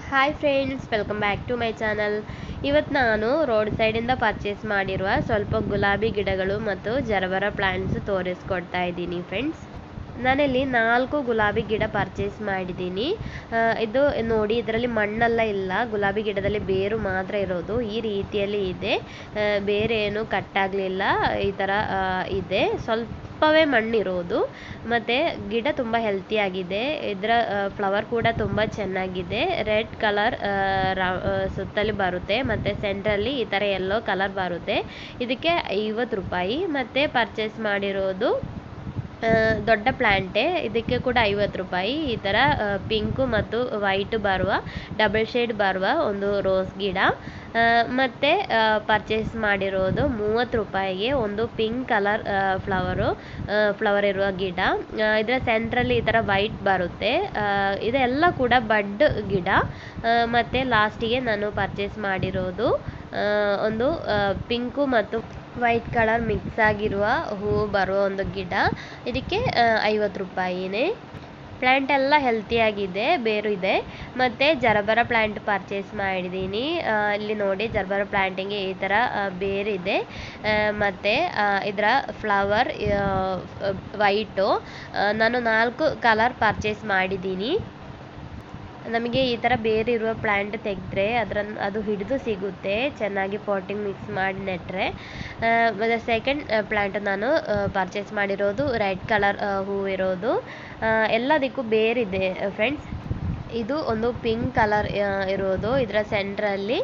Hi friends, welcome back to my channel. ಇವತ್ತು ನಾನು road ಸೈಡಿಂದ ಪರ್ಚೇಸ್ ಮಾಡಿರುವ ಸ್ವಲ್ಪ ಗುಲಾಬಿ ಗಿಡಗಳು ಮತ್ತು ಜರಬರ ಪ್ಲಾಂಟ್ಸ್ ತೋರಿಸ್ಕೊಡ್ತಾ ಇದ್ದೀನಿ ಫ್ರೆಂಡ್ಸ್. ನಾನಿಲ್ಲಿ 4 ಗುಲಾಬಿ ಗಿಡ ಪರ್ಚೇಸ್ ಮಾಡಿದ್ದೀನಿ. ಇದು ನೋಡಿ, ಇದರಲ್ಲಿ ಮಣ್ಣೆಲ್ಲ ಇಲ್ಲ, ಗುಲಾಬಿ ಗಿಡದಲ್ಲಿ ಬೇರು ಮಾತ್ರ ಇರೋದು. ಈ ರೀತಿಯಲ್ಲಿ ಇದೆ, ಬೇರೆ ಏನು ಕಟ್ಟಾಗಲಿಲ್ಲ, ಈ ಥರ ಇದೆ. ಸ್ವಲ್ಪವೇ ಮಣ್ಣಿರೋದು ಮತ್ತು ಗಿಡ ತುಂಬ ಹೆಲ್ತಿಯಾಗಿದೆ. ಇದರ ಫ್ಲವರ್ ಕೂಡ ತುಂಬ ಚೆನ್ನಾಗಿದೆ. ರೆಡ್ ಕಲರ್ ಸುತ್ತಲಿ ಬರುತ್ತೆ ಮತ್ತು ಸೆಂಟ್ರಲ್ಲಿ ಈ ಥರ ಯೆಲ್ಲೋ ಕಲರ್ ಬರುತ್ತೆ. ಇದಕ್ಕೆ 50 ರೂಪಾಯಿ. ಮತ್ತು ಪರ್ಚೇಸ್ ಮಾಡಿರೋದು ದೊಡ್ಡ ಪ್ಲ್ಯಾಂಟೇ, ಇದಕ್ಕೆ ಕೂಡ 50 ರೂಪಾಯಿ. ಈ ಥರ ಪಿಂಕು ಮತ್ತು ವೈಟ್ ಬರುವ ಡಬಲ್ ಶೇಡ್ ಬರುವ ಒಂದು ರೋಸ್ ಗಿಡ. ಮತ್ತು ಪರ್ಚೇಸ್ ಮಾಡಿರೋದು 30 ರೂಪಾಯಿಗೆ ಒಂದು ಪಿಂಕ್ ಕಲರ್ ಫ್ಲವರ್ ಇರುವ ಗಿಡ. ಇದರ ಸೆಂಟ್ರಲ್ಲಿ ಈ ಥರ ವೈಟ್ ಬರುತ್ತೆ. ಇದೆಲ್ಲ ಕೂಡ ಬಡ್ ಗಿಡ. ಮತ್ತು ಲಾಸ್ಟಿಗೆ ನಾನು ಪರ್ಚೇಸ್ ಮಾಡಿರೋದು ಒಂದು ಪಿಂಕು ಮತ್ತು ವೈಟ್ ಕಲರ್ ಮಿಕ್ಸ್ ಆಗಿರುವ ಹೂವು ಬರುವ ಒಂದು ಗಿಡ. ಇದಕ್ಕೆ 50 ರೂಪಾಯಿನೇ. ಪ್ಲ್ಯಾಂಟ್ ಎಲ್ಲ ಹೆಲ್ತಿಯಾಗಿದೆ, ಬೇರು ಇದೆ. ಮತ್ತು ಜರಬರ ಪ್ಲ್ಯಾಂಟ್ ಪರ್ಚೇಸ್ ಮಾಡಿದ್ದೀನಿ. ಇಲ್ಲಿ ನೋಡಿ, ಜರಬರ ಪ್ಲ್ಯಾಂಟಿಗೆ ಈ ಥರ ಬೇರಿದೆ ಮತ್ತು ಇದರ ಫ್ಲವರ್ ವೈಟು. ನಾನು 4 ಕಲರ್ ಪರ್ಚೇಸ್ ಮಾಡಿದ್ದೀನಿ. ನಮಗೆ ಈ ಥರ ಬೇರಿರುವ ಪ್ಲ್ಯಾಂಟ್ ತೆಗೆದ್ರೆ ಅದು ಹಿಡಿದು ಸಿಗುತ್ತೆ, ಚೆನ್ನಾಗಿ ಪಾಟಿಂಗ್ ಮಿಕ್ಸ್ ಮಾಡಿ ನೆಟ್ಟರೆ. ಮತ್ತು ಸೆಕೆಂಡ್ ಪ್ಲ್ಯಾಂಟ್ ನಾನು ಪರ್ಚೇಸ್ ಮಾಡಿರೋದು ರೆಡ್ ಕಲರ್ ಹೂವು ಇರೋದು. ಎಲ್ಲದಕ್ಕೂ ಬೇರಿದೆ ಫ್ರೆಂಡ್ಸ್. ಇದು ಒಂದು ಪಿಂಕ್ ಕಲರ್ ಇರೋದು. ಇದರ ಸೆಂಟ್ರಲ್ಲಿ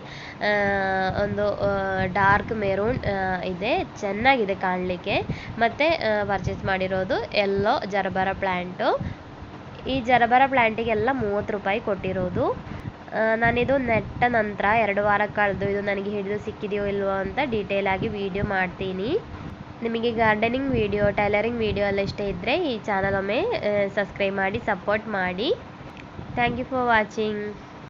ಒಂದು ಡಾರ್ಕ್ ಮೆರೂನ್ ಇದೆ, ಚೆನ್ನಾಗಿದೆ ಕಾಣಲಿಕ್ಕೆ. ಮತ್ತು ಪರ್ಚೇಸ್ ಮಾಡಿರೋದು ಯೆಲ್ಲೋ ಜರಬರ ಪ್ಲ್ಯಾಂಟು. ಈ ಜರಬರ ಪ್ಲ್ಯಾಂಟಿಗೆಲ್ಲ 30 ರೂಪಾಯಿ ಕೊಟ್ಟಿರೋದು. ನಾನಿದು ನೆಟ್ಟ ನಂತರ 2 ವಾರ ಕಳೆದು ಇದು ನನಗೆ ಹಿಡಿದು ಸಿಕ್ಕಿದೆಯೋ ಇಲ್ವೋ ಅಂತ ಡೀಟೇಲ್ ಆಗಿ ವಿಡಿಯೋ ಮಾಡ್ತೀನಿ. ನಿಮಗೆ ಗಾರ್ಡನಿಂಗ್ ವಿಡಿಯೋ, ಟೈಲರಿಂಗ್ ವಿಡಿಯೋ ಎಲ್ಲ ಇಷ್ಟ ಇದ್ದರೆ ಈ ಚಾನಲ್ ಒಮ್ಮೆ ಸಬ್ಸ್ಕ್ರೈಬ್ ಮಾಡಿ, ಸಪೋರ್ಟ್ ಮಾಡಿ. Thank you for watching.